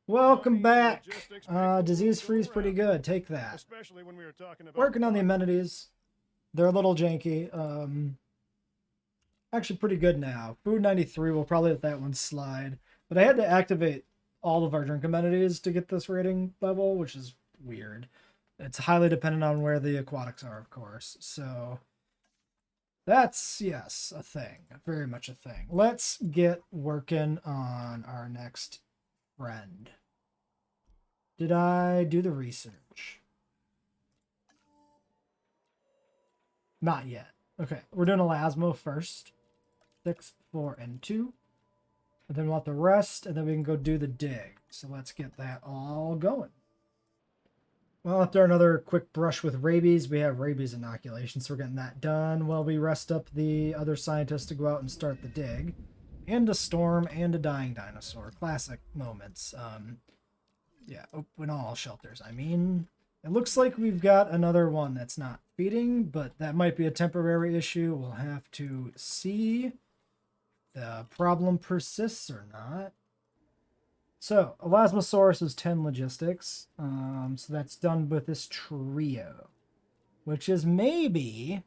Welcome back. Disease free is pretty good. Take that. Especially when we were talking about Working on the amenities. They're a little janky. Actually pretty good now. Food 93, we'll probably let that one slide. But I had to activate all of our drink amenities to get this rating level, which is weird. It's highly dependent on where the aquatics are, of course. So that's, yes, a thing. Very much a thing. Let's get working on our next friend. Did I do the research? Not yet. Okay, we're doing Elasmo first. 6, 4, and 2. And then we'll have the rest, and then we can go do the dig. So let's get that all going. Well, after another quick brush with rabies, we have rabies inoculation, so we're getting that done while we rest up the other scientists to go out and start the dig. And a storm and a dying dinosaur. Classic moments. Yeah, open all shelters. I mean, it looks like we've got another one that's not feeding, but that might be a temporary issue. We'll have to see if the problem persists or not. So, Elasmosaurus is 10 logistics. So that's done with this trio, which is maybe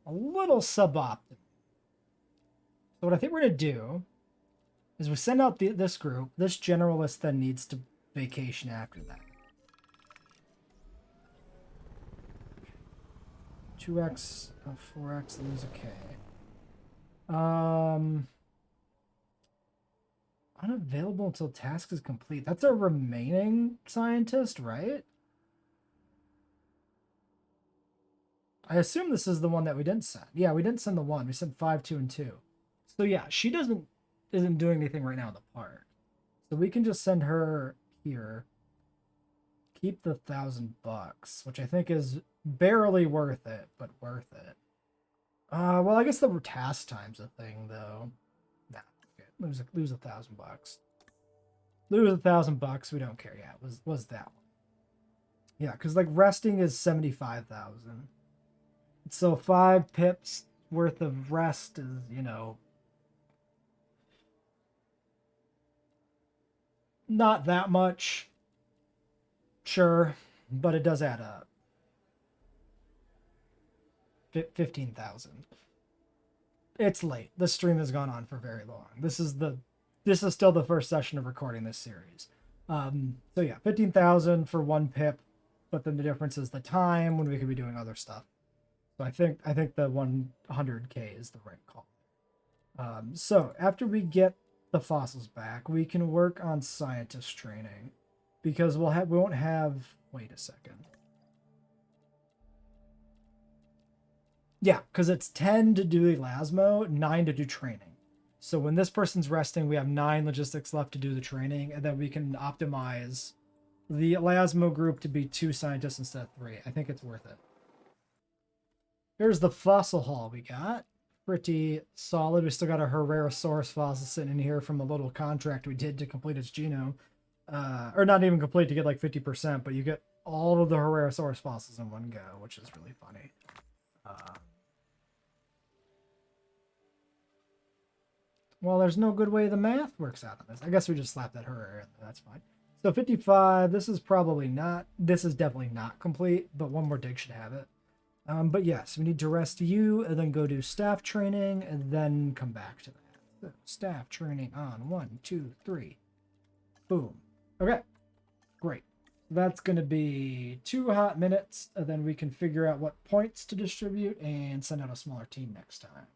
a little suboptimal. So what I think we're going to do is we send out this group. This generalist then needs to vacation after that. 2x, 4x, lose a K. Unavailable until task is complete. That's our remaining scientist, right? I assume this is the one that we didn't send. Yeah, we didn't send the one. We sent 5, 2, and 2. So yeah, she isn't doing anything right now in the park. So we can just send her here. Keep the $1,000, which I think is barely worth it, but worth it. Well, I guess the task time's a thing though. Nah, okay. Lose $1,000. Lose $1,000. We don't care. Yeah, it was that one. Yeah, because like resting is 75,000. So 5 pips worth of rest is, you know, not that much. Sure, but it does add up. 15,000. It's late. The stream has gone on for very long. This is still the first session of recording this series. So yeah, 15,000 for 1 pip, but then the difference is the time when we could be doing other stuff. So I think the 100K is the right call. So after we get the fossils back, we can work on scientist training, because we won't have. Wait a second. Yeah, because it's 10 to do Elasmo, 9 to do training. So when this person's resting, we have 9 logistics left to do the training, and then we can optimize the Elasmo group to be 2 scientists instead of 3. I think it's worth it. Here's the fossil haul we got. Pretty solid. We still got a Herrerasaurus fossil sitting in here from a little contract we did to complete its genome. Or not even complete, to get like 50%, but you get all of the Herrerasaurus fossils in one go, which is really funny. Well, there's no good way the math works out on this. I guess we just slap that Herrera in there. That's fine. So 55, this is definitely not complete, but one more dig should have it. But yes, we need to rest you and then go do staff training and then come back to that. So staff training on 1, 2, 3. Boom. Okay, great. That's going to be 2 hot minutes, and then we can figure out what points to distribute and send out a smaller team next time.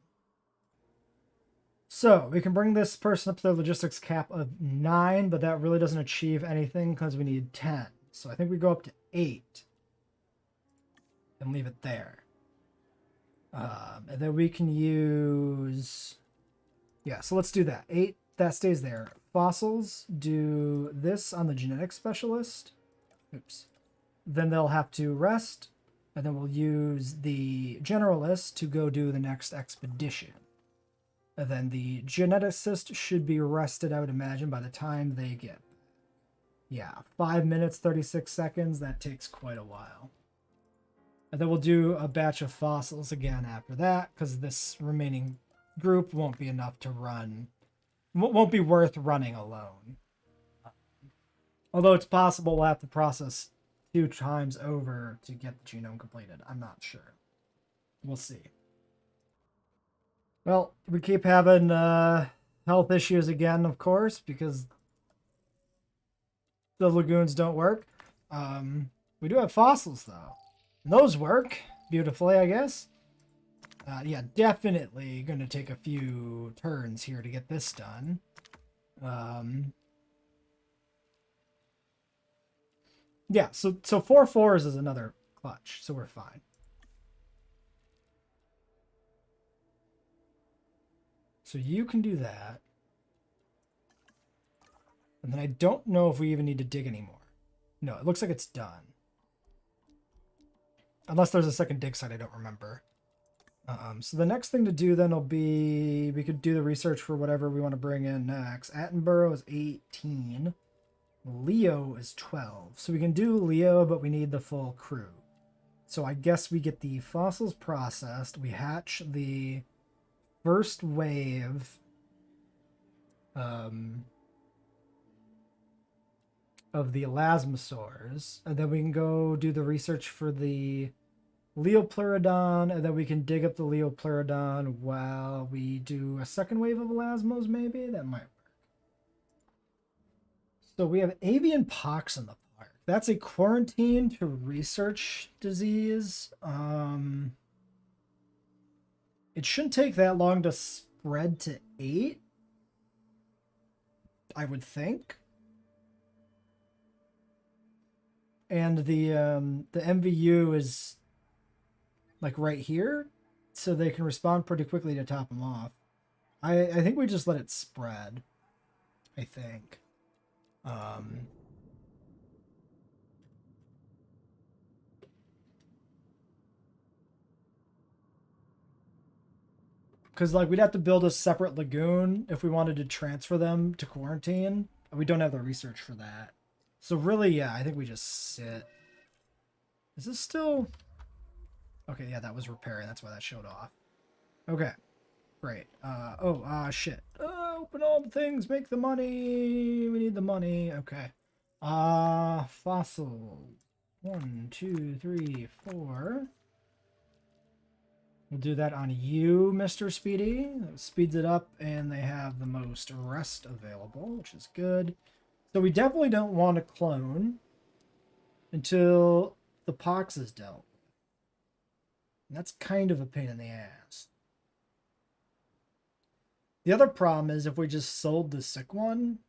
So we can bring this person up to their logistics cap of 9, but that really doesn't achieve anything because we need 10. So I think we go up to 8 and leave it there. And then we can use... Yeah, so let's do that. 8, that stays there. Fossils, do this on the genetic specialist. Oops. Then they'll have to rest, and then we'll use the generalist to go do the next expedition. And then the geneticist should be rested, I would imagine, by the time they get... Yeah, 5 minutes, 36 seconds. That takes quite a while. And then we'll do a batch of fossils again after that, because this remaining group won't be enough to run. Won't be worth running alone. Although it's possible we'll have to process 2 times over to get the genome completed. I'm not sure. We'll see. Well, we keep having health issues again, of course, because the lagoons don't work. We do have fossils, though. And those work beautifully, I guess. Yeah, definitely going to take a few turns here to get this done. Yeah, so 4 4s is another clutch, so we're fine. So you can do that. And then I don't know if we even need to dig anymore. No, it looks like it's done. Unless there's a second dig site, I don't remember. So the next thing to do then will be, we could do the research for whatever we want to bring in next. Attenborough is 18. Leo is 12. So we can do Leo, but we need the full crew. So I guess we get the fossils processed. We hatch the first wave of the elasmosaurs, and then we can go do the research for the Leopleurodon, and then we can dig up the Leopleurodon while we do a second wave of elasmos, maybe? That might work. So we have avian pox in the park. That's a quarantine to research disease. It shouldn't take that long to spread to 8, I would think. And the MVU is like right here, so they can respond pretty quickly to top them off. I think we just let it spread. I think. Because like we'd have to build a separate lagoon if we wanted to transfer them to quarantine. We don't have the research for that. So really, yeah, I think we just sit. Is this still... Okay, yeah, that was repairing. That's why that showed off. Okay, great. Shit. Open all the things, make the money. We need the money. Okay. Fossil. 1, 2, 3, 4. We'll do that on you, Mr. Speedy. That speeds it up, and they have the most rest available, which is good. So we definitely don't want to clone until the pox is dealt. And that's kind of a pain in the ass. The other problem is if we just sold the sick one,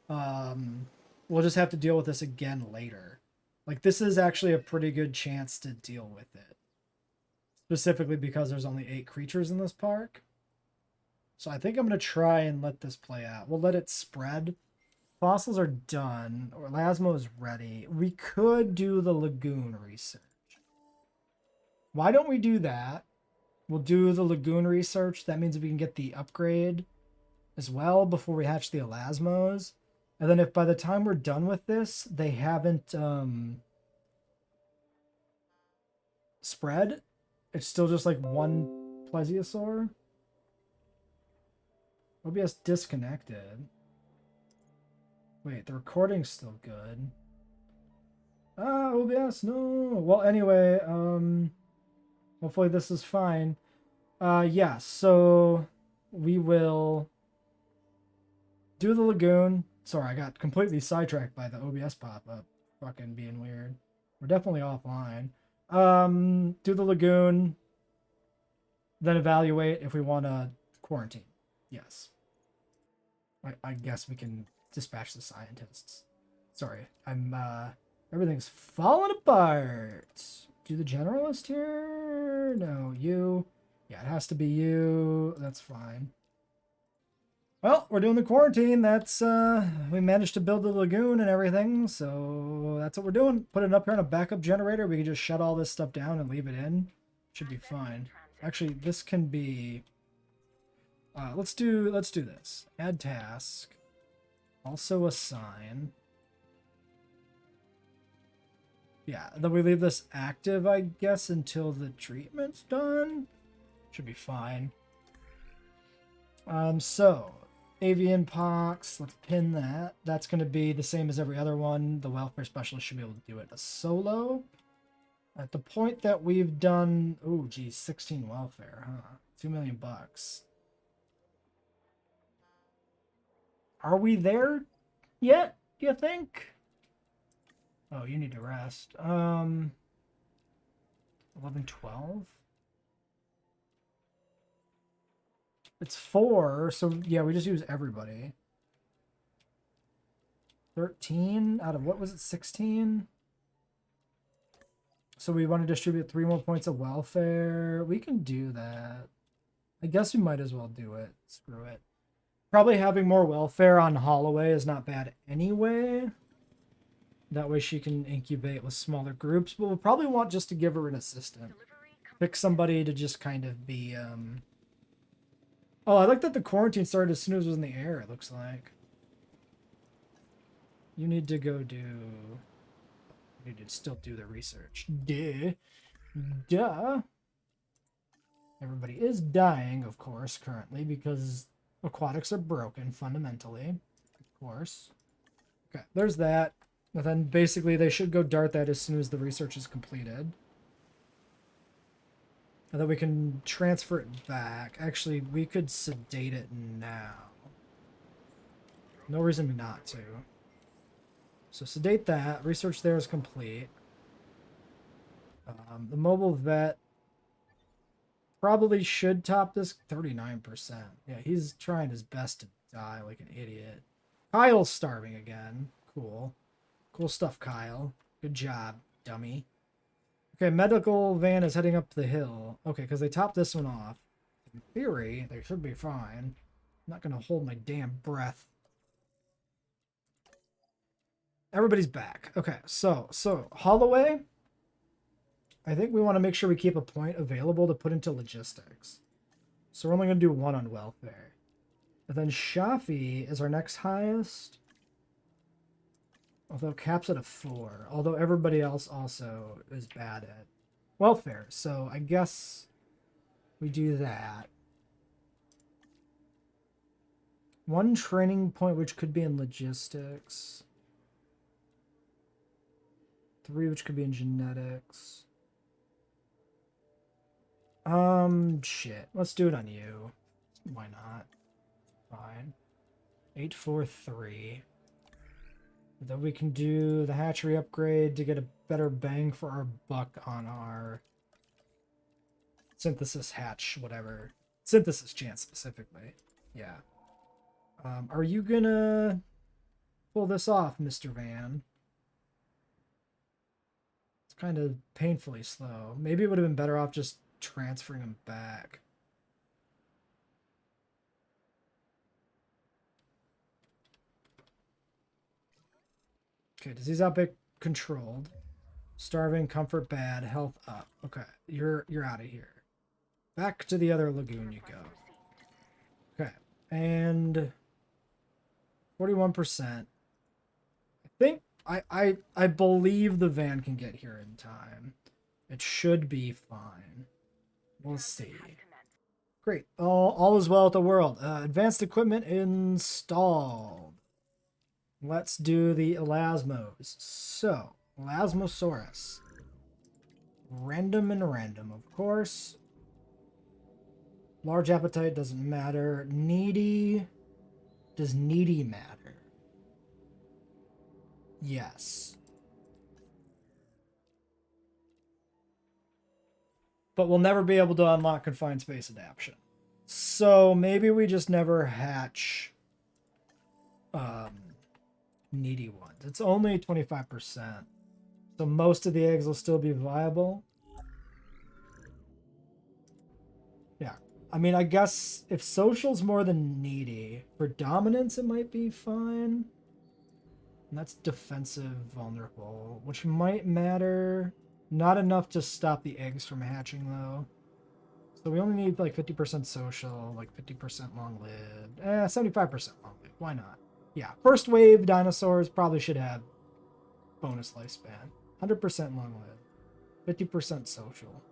we'll just have to deal with this again later. Like, this is actually a pretty good chance to deal with it. Specifically because there's only 8 creatures in this park. So I think I'm going to try and let this play out. We'll let it spread. Fossils are done. Elasmo is ready. We could do the lagoon research. Why don't we do that? We'll do the lagoon research. That means we can get the upgrade as well before we hatch the elasmos. And then if by the time we're done with this, they haven't spread, it's still just like one plesiosaur. OBS disconnected. Wait, the recording's still good. OBS, no. Well, anyway, hopefully this is fine. Yeah, so we will do the lagoon. Sorry, I got completely sidetracked by the OBS pop-up. Fucking being weird. We're definitely offline. Do the lagoon. Then evaluate if we want to quarantine. Yes. I guess we can dispatch the scientists. Sorry, everything's falling apart. Do the generalist here? No, you. Yeah, it has to be you. That's fine. Well, we're doing the quarantine. That's, we managed to build the lagoon and everything, so that's what we're doing. Put it up here on a backup generator. We can just shut all this stuff down and leave it in. Should be fine. Actually, this can be... let's do this. Add task. Also assign. Yeah, then we leave this active, I guess, until the treatment's done. Should be fine. So, Avian pox, let's pin that. That's going to be the same as every other one. The welfare specialist should be able to do it a solo. At the point that we've done, oh geez, 16 welfare, huh? 2 million bucks. Are we there yet, do you think? Oh, you need to rest. 11, 12? It's 4, so yeah, we just use everybody. 13 out of, what was it, 16? So we want to distribute 3 more points of welfare. We can do that. I guess we might as well do it. Screw it. Probably having more welfare on Holloway is not bad anyway. That way she can incubate with smaller groups, but we'll probably want just to give her an assistant. Pick somebody to just kind of be, Oh, I like that the quarantine started as soon as it was in the air, it looks like. You need to go do... You need to still do the research. Duh. Duh. Everybody is dying, of course, currently, because aquatics are broken, fundamentally. Of course. Okay, there's that. And then basically they should go dart that as soon as the research is completed. And then we can transfer it back. Actually, we could sedate it now. No reason not to. So sedate that. Research there is complete. The mobile vet probably should top this 39%. Yeah, he's trying his best to die like an idiot. Kyle's starving again. Cool. Cool stuff, Kyle. Good job, dummy. Okay, medical van is heading up the hill. Okay, because they topped this one off. In theory, they should be fine. I'm not going to hold my damn breath. Everybody's back. Okay, so Holloway, I think we want to make sure we keep a point available to put into logistics. So we're only going to do 1 on welfare. And then Shafi is our next highest. Although caps at a 4. Although everybody else also is bad at welfare. So I guess we do that. 1 training point, which could be in logistics. 3, which could be in genetics. Shit. Let's do it on you. Why not? Fine. 8, 4, 3. Then we can do the hatchery upgrade to get a better bang for our buck on our synthesis hatch, whatever. Synthesis chance specifically. Yeah. Are you gonna pull this off, Mr. Van? It's kind of painfully slow. Maybe it would have been better off just transferring him back. Okay, disease outbreak controlled. Starving, comfort bad, health up. Okay, you're out of here. Back to the other lagoon you go. Okay, and 41%. I think I believe the van can get here in time. It should be fine. We'll see. Great. All is well with the world. Advanced equipment installed. Let's do the elasmos. So, Elasmosaurus. Random and random, of course. Large appetite doesn't matter. Needy. Does needy matter? Yes. But we'll never be able to unlock confined space adaptation. So maybe we just never hatch needy ones. It's only 25%. So most of the eggs will still be viable. Yeah. I mean, I guess if social's more than needy, for dominance it might be fine. And that's defensive vulnerable, which might matter. Not enough to stop the eggs from hatching, though. So we only need like 50% social, like 50% long-lived. 75% long-lived. Why not? Yeah, first wave dinosaurs probably should have bonus lifespan. 100% long-lived. 50% social.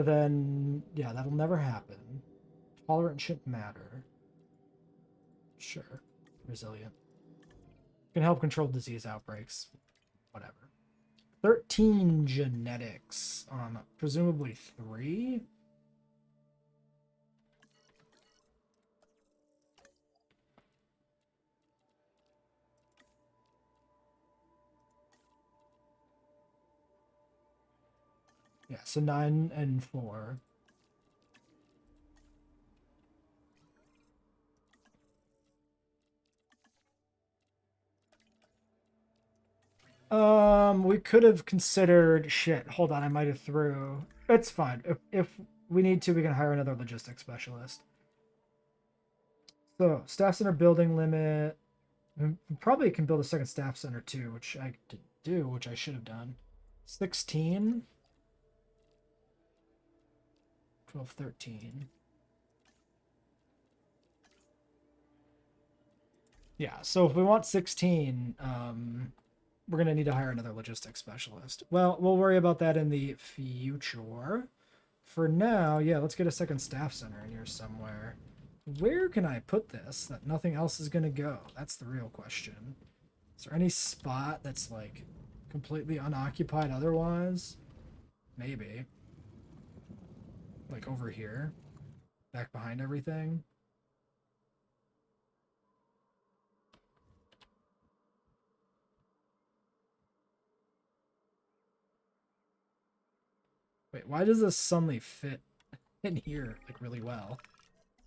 then yeah, that'll never happen. Tolerant shouldn't matter. Sure. Resilient. Can help control disease outbreaks. Whatever. 13 genetics on presumably 3. Yeah, so 9 and 4. We could have considered shit. Hold on, I might have threw. It's fine. If we need to, we can hire another logistics specialist. So staff center building limit. We probably can build a second staff center too, which I did do, which I should have done. 16. 12, 13. Yeah, so if we want 16, we're going to need to hire another logistics specialist. Well, we'll worry about that in the future. For now, yeah, let's get a second staff center in here somewhere. Where can I put this that nothing else is going to go? That's the real question. Is there any spot that's, like, completely unoccupied otherwise? Maybe. Like over here. Back behind everything. Wait, why does this suddenly fit in here, like, really well?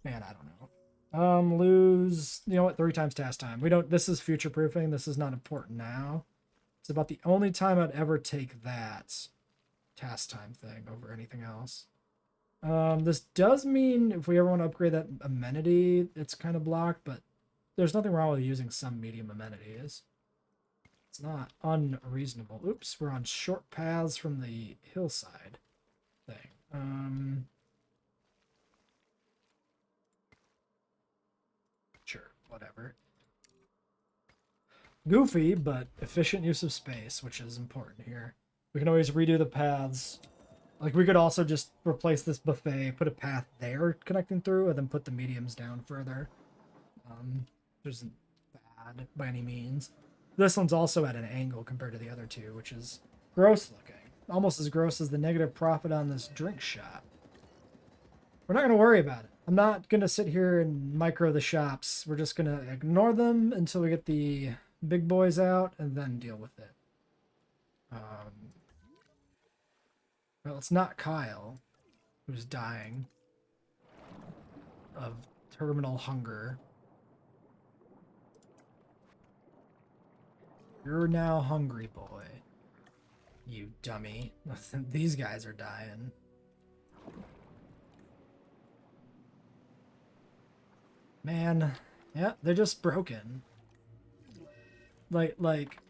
Man, I don't know. Lose, you know what, 3 times task time. We don't, this is future proofing. This is not important now. It's about the only time I'd ever take that task time thing over anything else. This does mean if we ever want to upgrade that amenity, it's kind of blocked, but there's nothing wrong with using some medium amenities. It's not unreasonable. Oops, we're on short paths from the hillside thing. Sure, whatever. Goofy, but efficient use of space, which is important here. We can always redo the paths. Like, we could also just replace this buffet, put a path there connecting through, and then put the mediums down further. Which isn't bad by any means. This one's also at an angle compared to the other two, which is gross looking. Almost as gross as the negative profit on this drink shop. We're not going to worry about it. I'm not going to sit here and micro the shops. We're just going to ignore them until we get the big boys out and then deal with it. Well, it's not Kyle who's dying of terminal hunger. You're now hungry, boy. You dummy. These guys are dying. Man, yeah, they're just broken. Like,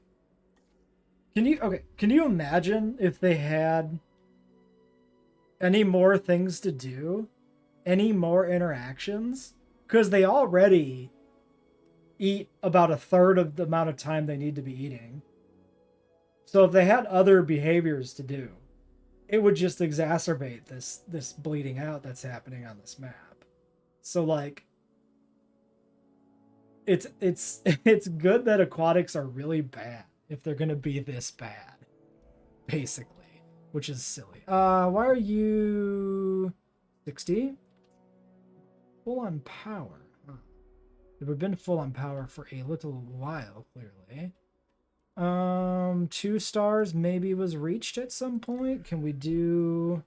can you imagine if they had any more things to do? Any more interactions? Because they already eat about 1/3 of the amount of time they need to be eating. So if they had other behaviors to do, it would just exacerbate this bleeding out that's happening on this map. So, like, it's good that aquatics are really bad if they're gonna be this bad, basically, which is silly. Why are you 60? Full on power. Huh. We've been full on power for a little while, clearly. 2 stars maybe was reached at some point. Can we do?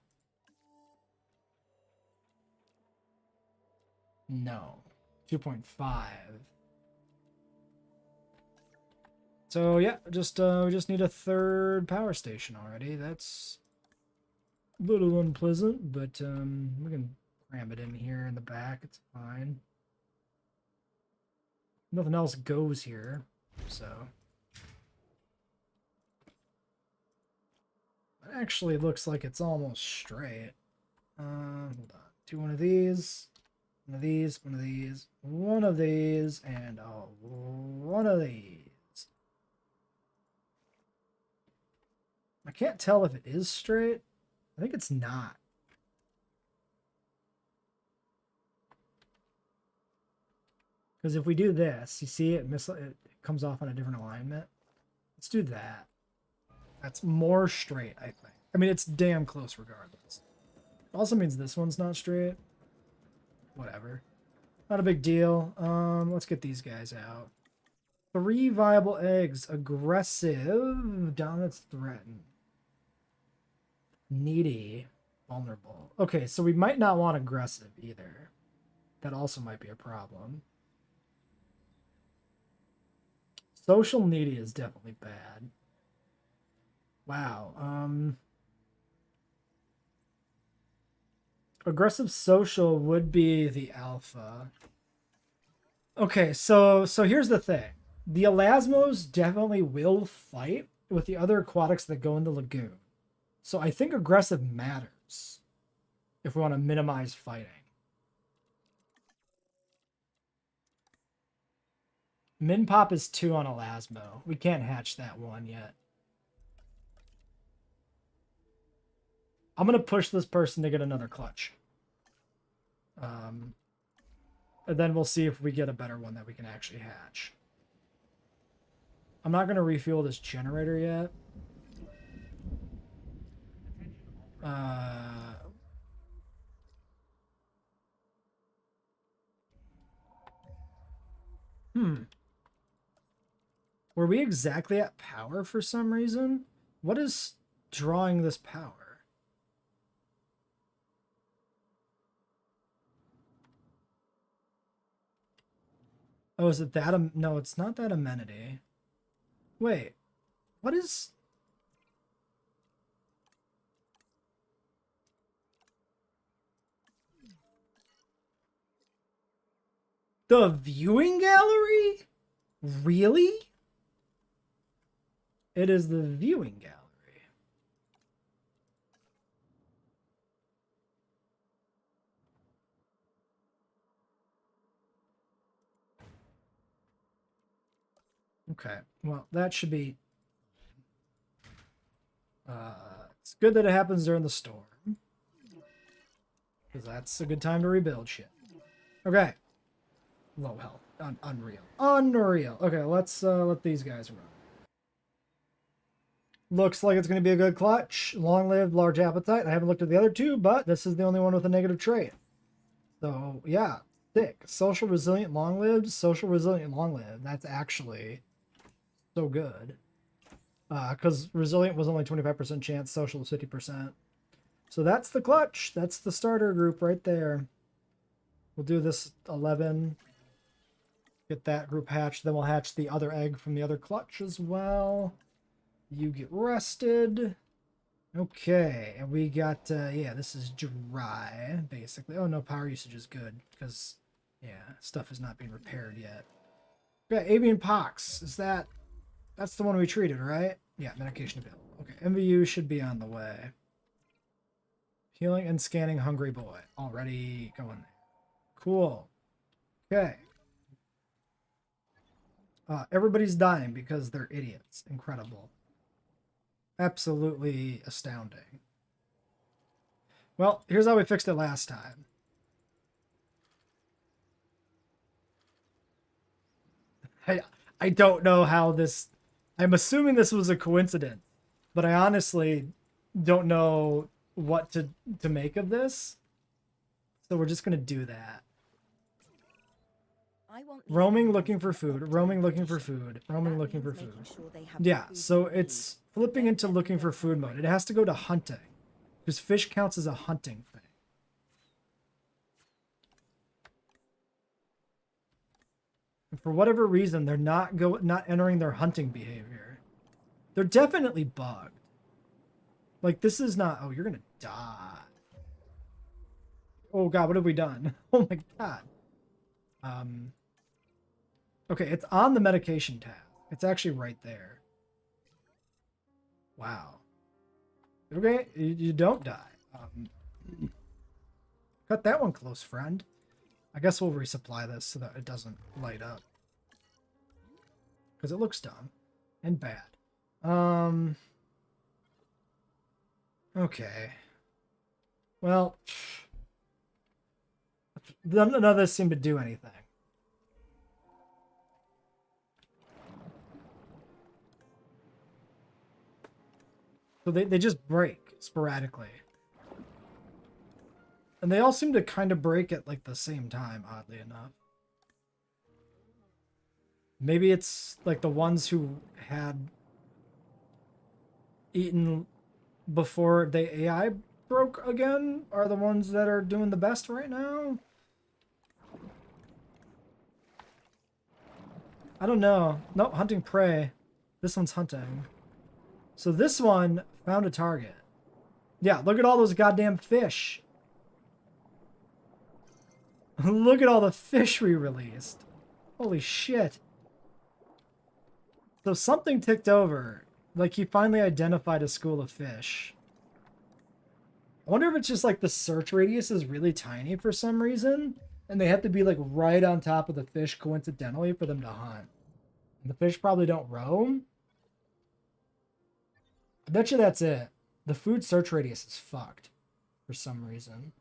No. 2.5. So yeah, we just need a 3rd power station already. That's a little unpleasant, but we can cram it in here in the back. It's fine. Nothing else goes here, so it actually looks like it's almost straight. Hold on. Do one of these, one of these, one of these, one of these, and one of these. I can't tell if it is straight. I think it's not. Because if we do this, you see it comes off on a different alignment. Let's do that. That's more straight, I think. I mean, it's damn close regardless. It also means this one's not straight. Whatever. Not a big deal. Let's get these guys out. 3 viable eggs. Aggressive. Dominance, threatened. Needy. Vulnerable. Okay, so we might not want aggressive either. That also might be a problem. Social needy is definitely bad. Wow. Aggressive social would be the alpha. Okay, so here's the thing. The elasmos definitely will fight with the other aquatics that go in the lagoon. So I think aggressive matters if we want to minimize fighting. Min pop is 2 on elasmo. We can't hatch that one yet. I'm going to push this person to get another clutch. And then we'll see if we get a better one that we can actually hatch. I'm not going to refuel this generator yet. Were we exactly at power for some reason? What is drawing this power? Oh, is it that? No, it's not that amenity. Wait, what is... The viewing gallery? Really? It is the viewing gallery. Okay, well, that should be... it's good that it happens during the storm. Because that's a good time to rebuild shit. Okay. Low health. Unreal. Unreal. Okay, let's let these guys run. Looks like it's going to be a good clutch. Long-lived, large appetite. I haven't looked at the other two, but this is the only one with a negative trait. So, yeah. Thick. Social, resilient, long-lived. Social, resilient, long-lived. That's actually so good. Because resilient was only 25% chance. Social was 50%. So that's the clutch. That's the starter group right there. We'll do this 11. Get that group hatched. Then we'll hatch the other egg from the other clutch as well. You get rested. Okay, and we got, yeah, this is dry, basically. Oh, no, power usage is good, because, yeah, stuff is not being repaired yet. Okay, avian pox. Is that... That's the one we treated, right? Yeah, medication available. Okay, MVU should be on the way. Healing and scanning hungry boy. Already going there. Cool. Okay. Everybody's dying because they're idiots. Incredible. Absolutely astounding. Well, here's how we fixed it last time. I don't know how this... I'm assuming this was a coincidence, but I honestly don't know what to make of this. So we're just going to do that. Roaming, looking for food. Roaming, looking for food. Roaming, looking for food. Yeah, so it's flipping into looking for food mode. It has to go to hunting, because fish counts as a hunting thing. And for whatever reason, they're not entering their hunting behavior. They're definitely bugged. Like, this is not... Oh, you're gonna die. Oh god, what have we done? Oh my god. Okay, it's on the medication tab. It's actually right there. Wow. Okay, you don't die. Cut that one close, friend. I guess we'll resupply this so that it doesn't light up. Because it looks dumb. And bad. Okay. Well... None of this seemed to do anything. So they just break sporadically. And they all seem to kind of break at like the same time, oddly enough. Maybe it's like the ones who had eaten before the AI broke again are the ones that are doing the best right now. I don't know. Nope, hunting prey. This one's hunting. So this one found a target. Yeah, look at all those goddamn fish. Look at all the fish we released. Holy shit. So something ticked over. Like he finally identified a school of fish. I wonder if it's just like the search radius is really tiny for some reason. And they have to be like right on top of the fish coincidentally for them to hunt. And the fish probably don't roam. I bet you that's it. The food search radius is fucked for some reason.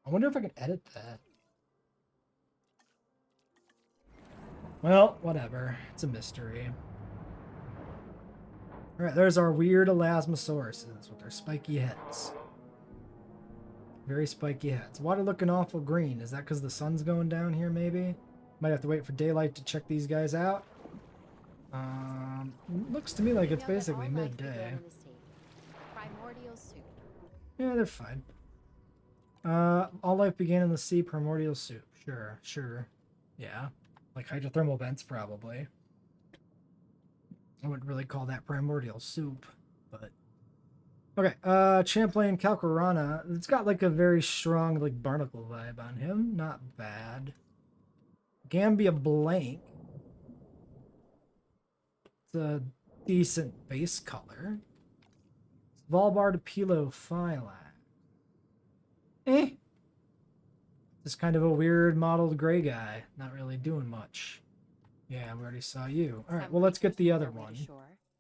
I wonder if I can edit that. Well, whatever. It's a mystery. Alright, there's our weird elasmosauruses with their spiky heads. Very spiky heads. Water looking awful green. Is that because the sun's going down here, maybe? Might have to wait for daylight to check these guys out. Looks to me like it's basically midday. Yeah, they're fine. All life began in the sea, primordial soup. Sure. Yeah. Like hydrothermal vents, probably. I wouldn't really call that primordial soup, but... Okay, Champlain Calcarana. It's got like a very strong, like, barnacle vibe on him. Not bad. Gambia Blank. It's a decent base color. Svalbard Pilophylax. Just kind of a weird mottled gray guy. Not really doing much. Yeah, we already saw you. Alright, well let's get the other one.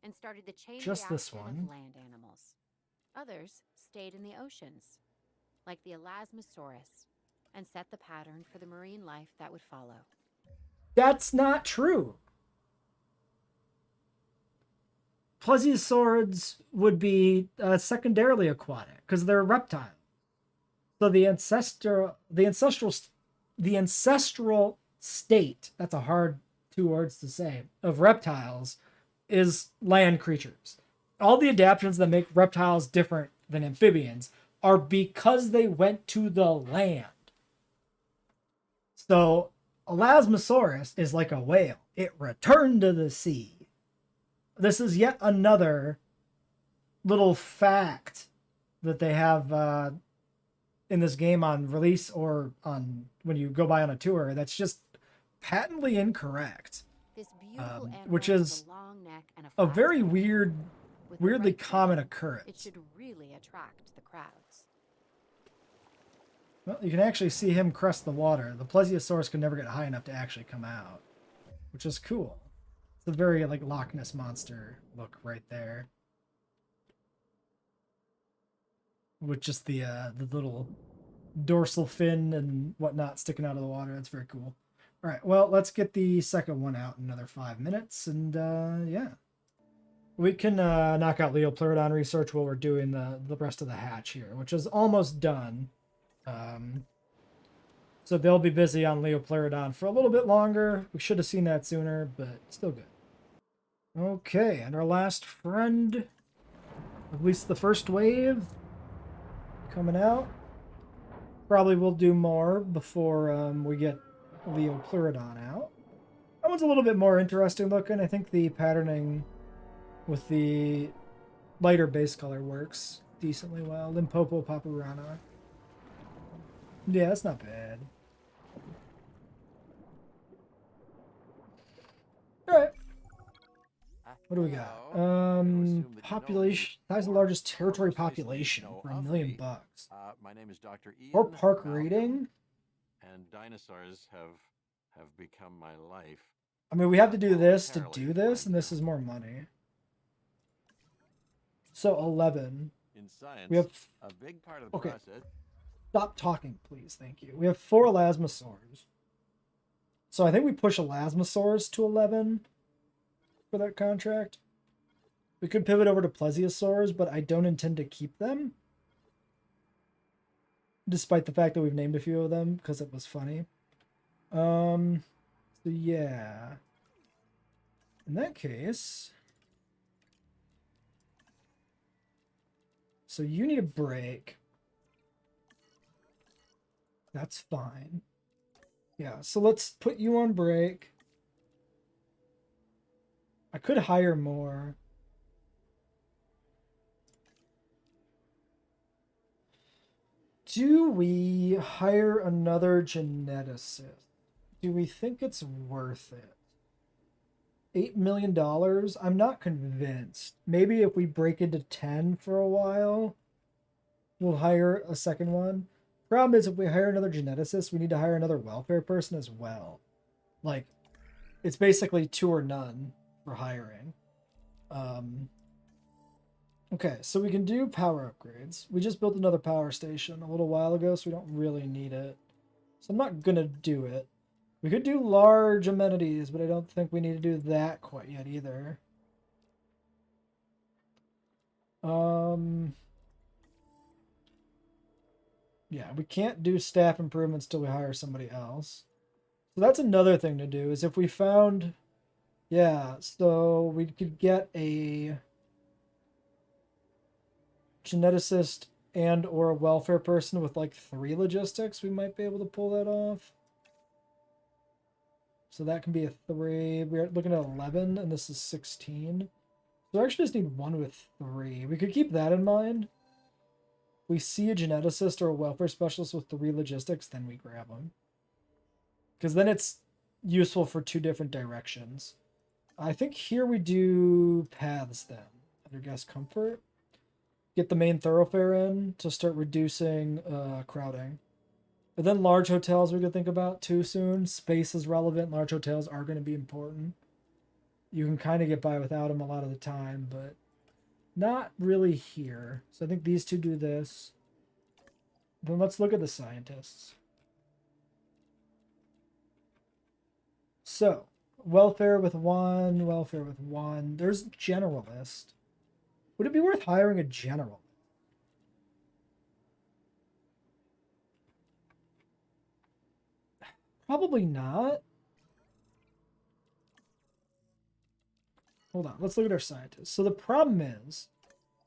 And started the chain Just this reaction one. of land animals. Others stayed in the oceans, like the Elasmosaurus, and set the pattern for the marine life that would follow. That's not true. Plesiosaurids would be secondarily aquatic because they're reptiles. So the ancestral state, that's a hard 2 words to say, of reptiles is land creatures. All the adaptations that make reptiles different than amphibians are because they went to the land. So Elasmosaurus is like a whale. It returned to the sea. This is yet another little fact that they have in this game on release or on when you go by on a tour that's just patently incorrect. This beautiful Which is has a long neck and a flat very tail. weirdly With the right common tail, occurrence. It should really attract the crowds. Well, you can actually see him crest the water. The Plesiosaurus could never get high enough to actually come out, which is cool. It's a very like Loch Ness monster look right there, with just the little dorsal fin and whatnot sticking out of the water. That's very cool. All right, well, let's get the second one out in another 5 minutes, and yeah. We can knock out Leopleurodon research while we're doing the rest of the hatch here, which is almost done. So they'll be busy on Leopleurodon for a little bit longer. We should have seen that sooner, but still good. Okay, and our last friend, at least the first wave, coming out. Probably will do more before we get Leopleurodon out. That one's a little bit more interesting looking. I think the patterning with the lighter base color works decently well. Limpopo Papurana. Yeah, that's not bad. Alright. What do we got? Population, size of the largest territory population for $1 million. My name is Dr. Ian Or park Malcolm, rating. and dinosaurs have become my life. I mean, we have to do this to do this, and this is more money. So 11. In science, We have a big part of the okay. process. Stop talking, please. Thank you. We have 4 elasmosaurs. So I think we push elasmosaurs to 11 for that contract. We could pivot over to plesiosaurs, but I don't intend to keep them. Despite the fact that we've named a few of them, because it was funny. So yeah. In that case... So you need a break. That's fine. Yeah, so let's put you on break. I could hire more. Do we hire another geneticist? Do we think it's worth it? $8 million? I'm not convinced. Maybe if we break into 10 for a while, we'll hire a second one. Problem is, if we hire another geneticist, we need to hire another welfare person as well. Like, it's basically 2 or none for hiring. Okay, so we can do power upgrades. We just built another power station a little while ago, so we don't really need it. So I'm not gonna do it. We could do large amenities, but I don't think we need to do that quite yet either. Yeah, we can't do staff improvements till we hire somebody else. So that's another thing to do, is if we found... Yeah, so we could get a geneticist and or a welfare person with like 3 logistics. We might be able to pull that off. So that can be a 3. We're looking at 11, and this is 16. So I actually just need 1 with 3. We could keep that in mind. We see a geneticist or a welfare specialist with 3 logistics, then we grab them. Because then it's useful for 2 different directions. I think here we do paths then, under guest comfort. Get the main thoroughfare in to start reducing crowding. But then large hotels we could think about too soon. Space is relevant. Large hotels are going to be important. You can kind of get by without them a lot of the time, but not really here. So I think these 2 do this. Then let's look at the scientists. So, welfare with 1, welfare with 1. There's generalist. Would it be worth hiring a general? Probably not. Hold on, let's look at our scientists. So the problem is,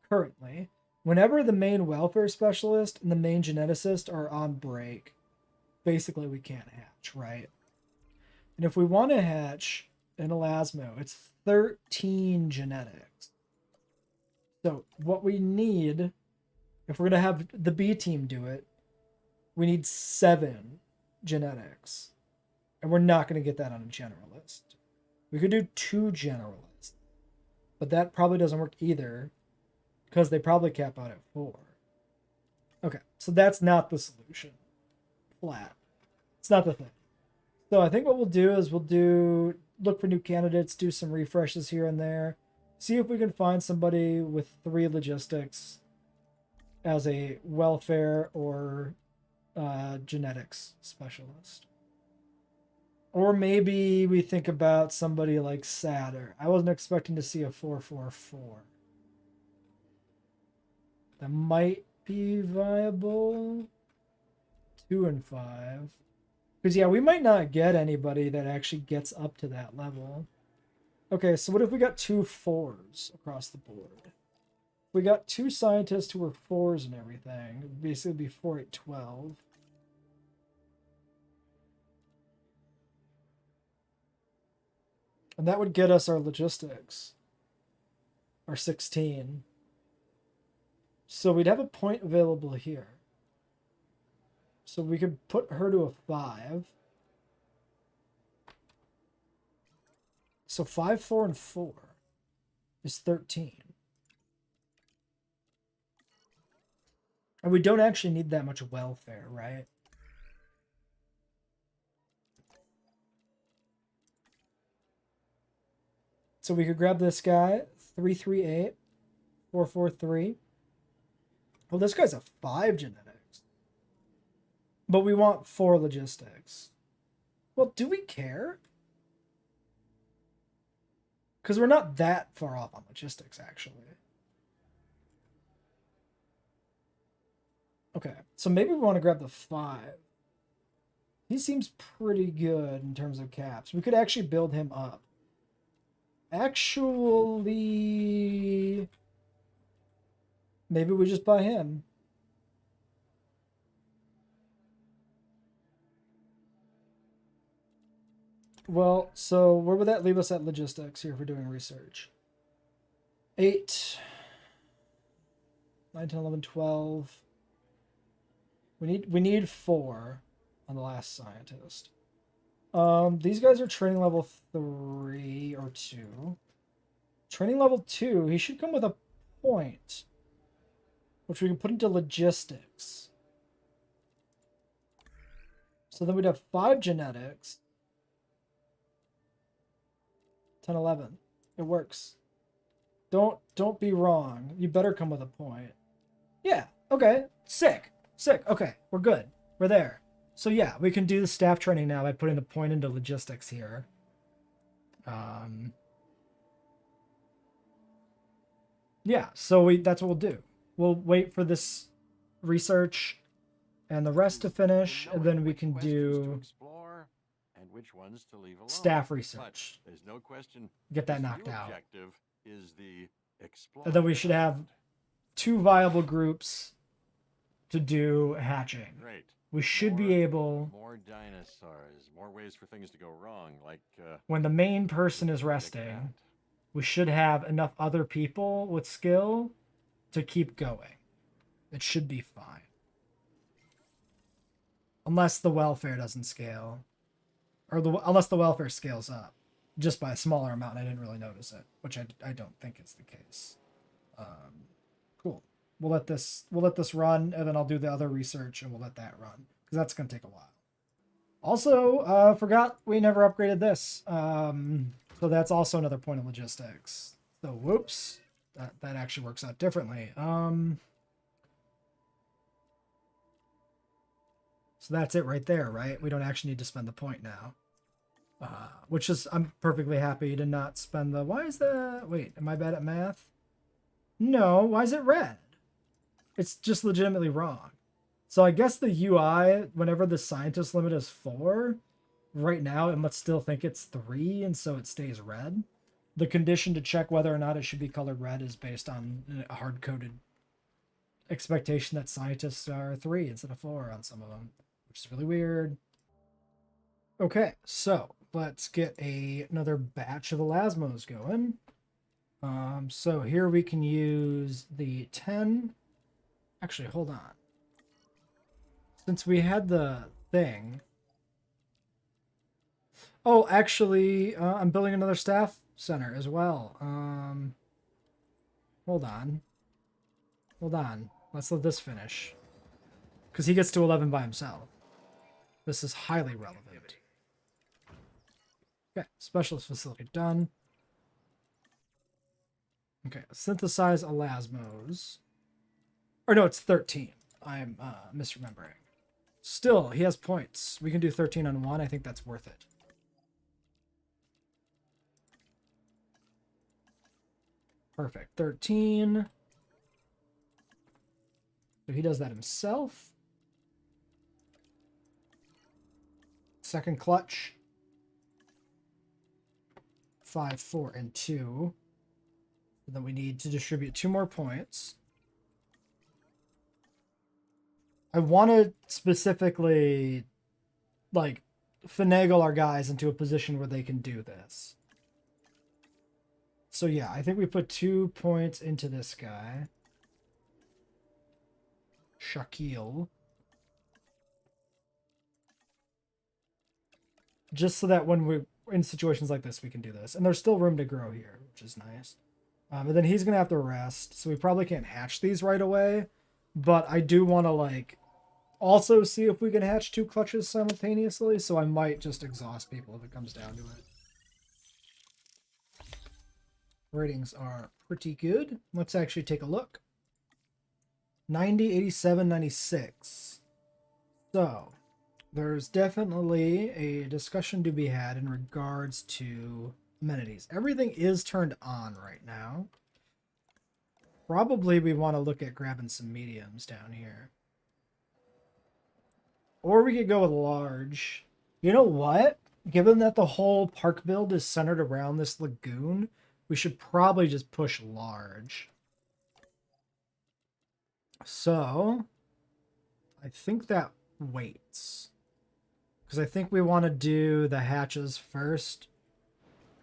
currently, whenever the main welfare specialist and the main geneticist are on break, basically we can't hatch, right? And if we want to hatch an elasmo, it's 13 genetics. So what we need, if we're going to have the B team do it, we need 7 genetics. And we're not going to get that on a generalist. We could do 2 generalists. But that probably doesn't work either, because they probably cap out at 4. Okay, so that's not the solution. Flat. It's not the thing. So I think what we'll do is look for new candidates, do some refreshes here and there, see if we can find somebody with 3 logistics as a welfare or genetics specialist. Or maybe we think about somebody like Satter. I wasn't expecting to see a 444. That might be viable. 2 and 5. Because, yeah, we might not get anybody that actually gets up to that level. Okay, so what if we got 2 4s across the board? We got 2 scientists who were 4s and everything. It would basically be 4, 8, 12. And that would get us our logistics. Our 16. So we'd have a point available here. So we could put her to a 5. So 5, 4, and 4 is 13. And we don't actually need that much welfare, right? So we could grab this guy, 338, 443. Well, this guy's a 5 genetics. But we want 4 logistics. Well, do we care? Because we're not that far off on logistics, actually. Okay, so maybe we want to grab the 5. He seems pretty good in terms of caps. We could actually build him up. Actually, maybe we just buy him. Well, so where would that leave us at logistics here for doing research? 8, 9, 10, 11, 12. We need 4 on the last scientist. These guys are training level 3 or 2. Training level 2, he should come with a point, which we can put into logistics. So then we'd have 5 genetics. 10, 11. It works. Don't be wrong. You better come with a point. Yeah, okay. Sick. Okay, we're good. We're there. So yeah, we can do the staff training now by putting the point into logistics here. Yeah, so that's what we'll do. We'll wait for this research and the rest to finish, and then we can do which ones to leave alone. Staff research. But there's no question. Get that knocked out. Objective is the explore. And then we should have 2 viable groups to do hatching. Great. We should be able. More dinosaurs. More ways for things to go wrong. Like when the main person is resting, we should have enough other people with skill to keep going. It should be fine. Unless the welfare doesn't scale. Or unless the welfare scales up just by a smaller amount. I didn't really notice it, which I don't think is the case. Cool. We'll let this run, and then I'll do the other research, and we'll let that run because that's gonna take a while. Also, forgot we never upgraded this, so that's also another point of logistics. So whoops, that actually works out differently. So that's it right there, right? We don't actually need to spend the point now. Which is, I'm perfectly happy to not spend the, why is that, wait, am I bad at math? No, why is it red? It's just legitimately wrong. So I guess the UI, whenever the scientist limit is 4, right now it must still think it's 3, and so it stays red. The condition to check whether or not it should be colored red is based on a hard-coded expectation that scientists are 3 instead of 4 on some of them, which is really weird. Okay, so let's get another batch of elasmos going. So here we can use the 10. Actually, hold on. Since we had the thing. Oh, actually, I'm building another staff center as well. Hold on. Let's let this finish. Because he gets to 11 by himself. This is highly relevant. Okay, specialist facility done. Okay, synthesize elasmos. Or no, it's 13. I'm misremembering. Still, he has points. We can do 13 on 1. I think that's worth it. Perfect. 13. So he does that himself. Second clutch. 5, 4, and 2. And then we need to distribute 2 more points. I want to specifically, like, finagle our guys into a position where they can do this. So yeah, I think we put 2 points into this guy. Shaquille. Just so that when we're in situations like this, we can do this. And there's still room to grow here, which is nice. And then he's going to have to rest, so we probably can't hatch these right away. But I do want to, like, also see if we can hatch 2 clutches simultaneously, so I might just exhaust people if it comes down to it. Ratings are pretty good. Let's actually take a look. 90, 87, 96. So, there's definitely a discussion to be had in regards to amenities. Everything is turned on right now. Probably we want to look at grabbing some mediums down here. Or we could go with large. You know what? Given that the whole park build is centered around this lagoon, we should probably just push large. So, I think that waits. Because I think we want to do the hatches first.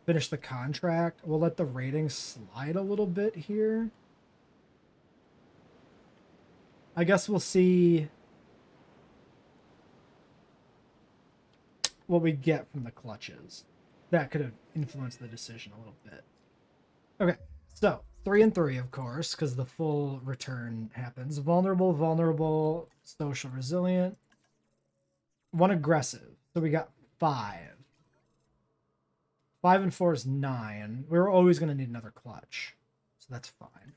Finish the contract. We'll let the rating slide a little bit here. I guess we'll see what we get from the clutches. That could have influenced the decision a little bit. Okay, so 3 and 3, of course, because the full return happens. Vulnerable, vulnerable, social, resilient. 1 aggressive. So we got 5. 5 and 4 is 9. We're always going to need another clutch. So that's fine.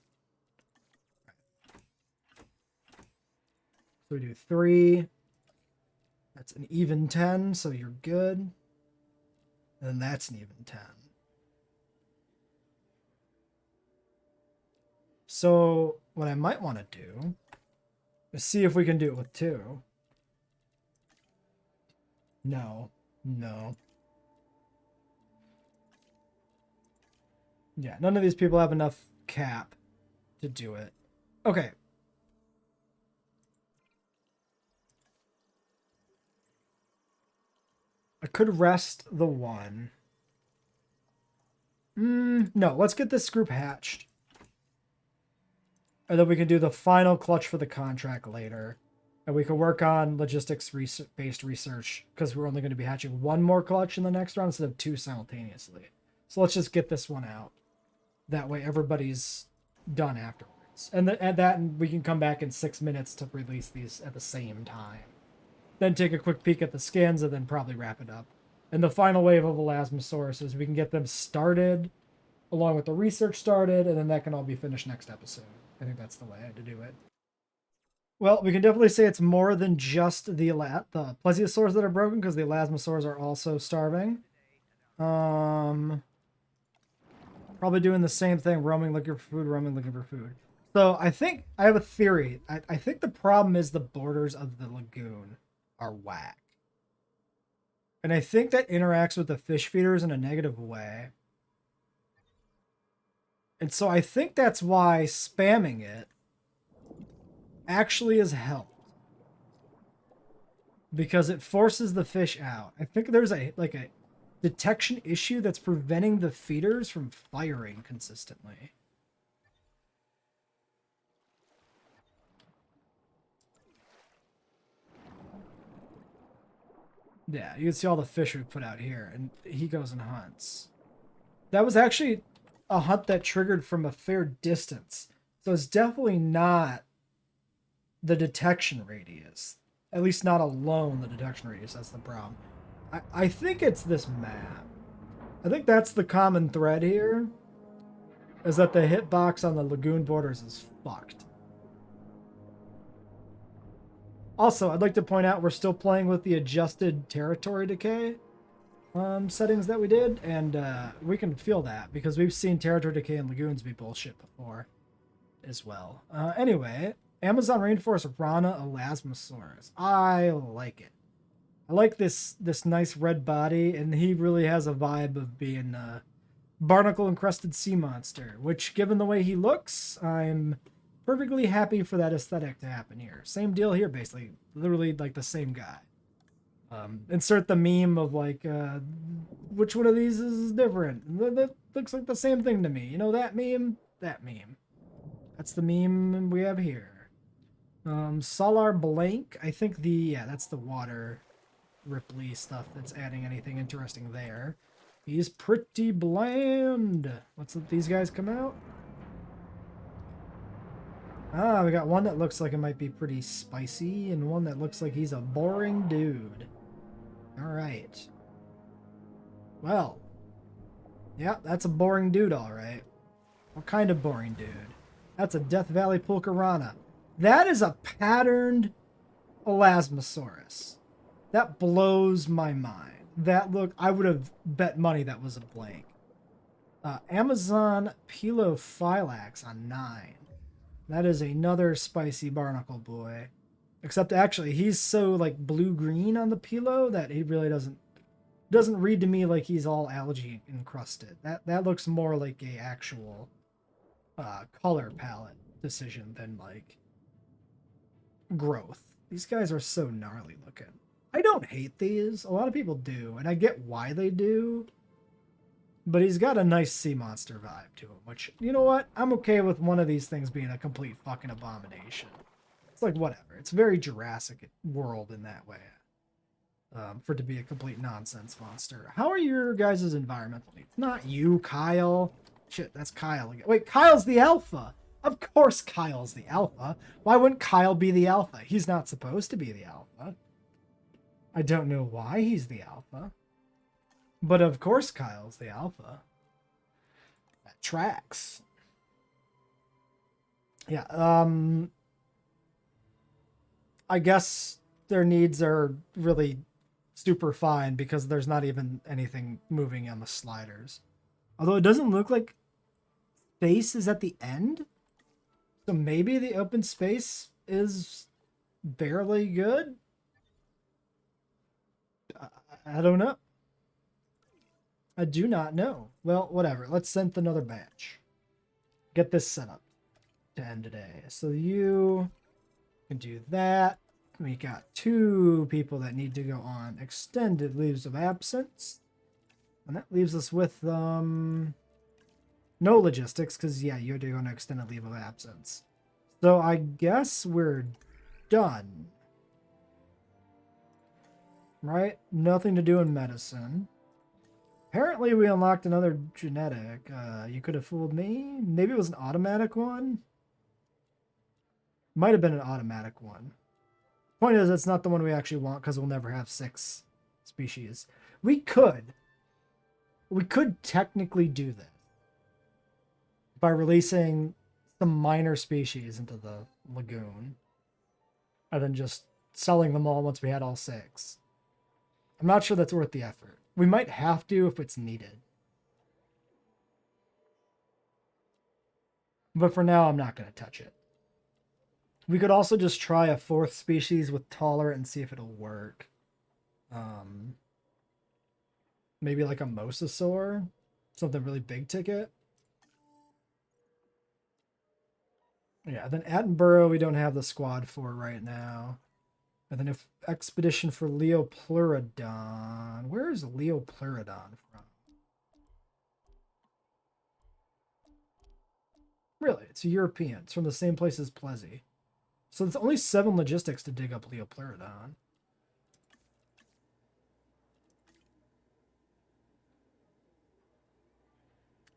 So we do 3. That's an even 10, so you're good. And then that's an even 10. So what I might want to do is see if we can do it with 2. No. No. Yeah, none of these people have enough cap to do it. Okay. I could rest the 1. No, let's get this group hatched. And then we can do the final clutch for the contract later. And we can work on logistics-based research because we're only going to be hatching 1 more clutch in the next round instead of 2 simultaneously. So let's just get this one out. That way everybody's done afterwards. And we can come back in 6 minutes to release these at the same time. Then take a quick peek at the skins and then probably wrap it up. And the final wave of Elasmosaurus, we can get them started along with the research started, and then that can all be finished next episode. I think that's the way to do it. Well, we can definitely say it's more than just the plesiosaurs that are broken, because the elasmosaurs are also starving. Probably doing the same thing, roaming looking for food, roaming looking for food. So I think I have a theory. I think the problem is the borders of the lagoon are whack. And I think that interacts with the fish feeders in a negative way. And so I think that's why spamming it actually has helped. Because it forces the fish out. I think there's a detection issue that's preventing the feeders from firing consistently. Yeah, you can see all the fish we put out here, and he goes and hunts. That was actually a hunt that triggered from a fair distance. So it's definitely not the detection radius. At least not alone the detection radius, that's the problem. I think it's this map. I think that's the common thread here, is that the hitbox on the lagoon borders is fucked. Also, I'd like to point out we're still playing with the adjusted territory decay settings that we did, and we can feel that because we've seen territory decay in lagoons be bullshit before as well. Anyway, Amazon rainforest Rana elasmosaurus. I like it. I like this nice red body, and he really has a vibe of being a barnacle-encrusted sea monster, which, given the way he looks, I'm perfectly happy for that aesthetic to happen here. Same deal here, basically. Literally, like, the same guy. Insert the meme of, like, which one of these is different? That looks like the same thing to me. You know that meme? That meme. That's the meme we have here. Solar Blank. I think that's the water Ripley stuff that's adding anything interesting there. He's pretty bland. Let's let these guys come out. We got one that looks like it might be pretty spicy, and one that looks like he's a boring dude. Alright. Well. Yeah, that's a boring dude, alright. What kind of boring dude? That's a Death Valley Pulcherana. That is a patterned Elasmosaurus. That blows my mind. That look, I would have bet money that was a blank. Amazon Pilophylax on 9. That is another spicy barnacle boy. Except actually, he's so like blue-green on the Pilo that he really doesn't read to me like he's all algae encrusted. That looks more like a actual color palette decision than like growth. These guys are so gnarly looking. I don't hate these. A lot of people do, and I get why they do. But he's got a nice sea monster vibe to him, which, you know what? I'm okay with one of these things being a complete fucking abomination. It's like, whatever. It's very Jurassic World in that way. For it to be a complete nonsense monster. How are your guys' environmental needs? Not you, Kyle. Shit, that's Kyle again. Wait, Kyle's the alpha. Of course Kyle's the alpha. Why wouldn't Kyle be the alpha? He's not supposed to be the alpha. I don't know why he's the alpha. But of course Kyle's the alpha. That tracks. Yeah, I guess their needs are really super fine because there's not even anything moving on the sliders. Although it doesn't look like space is at the end. So maybe the open space is barely good. I don't know. I do not know. Well, whatever. Let's send another batch. Get this set up to end today. So you can do that. We got 2 people that need to go on extended leaves of absence. And that leaves us with no logistics, because yeah, you have to go on an extended leave of absence. So I guess we're done. Right? Nothing to do in medicine. Apparently we unlocked another genetic. You could have fooled me. Maybe it was an automatic one. Might have been an automatic one. Point is, it's not the one we actually want because we'll never have 6 species. We could technically do this by releasing some minor species into the lagoon and then just selling them all once we had all 6. I'm not sure that's worth the effort. We might have to if it's needed. But for now, I'm not going to touch it. We could also just try a 4th species with tolerant and see if it'll work. Maybe like a mosasaur. Something really big ticket. Yeah, then Attenborough we don't have the squad for right now. And then if expedition for Leopleurodon. Where is Leopleurodon from? Really, it's a European. It's from the same place as Plessy. So it's only 7 logistics to dig up Leopleurodon.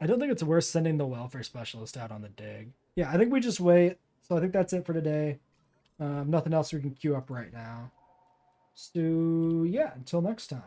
I don't think it's worth sending the welfare specialist out on the dig. Yeah, I think we just wait. So I think that's it for today. Nothing else we can queue up right now. So yeah, until next time.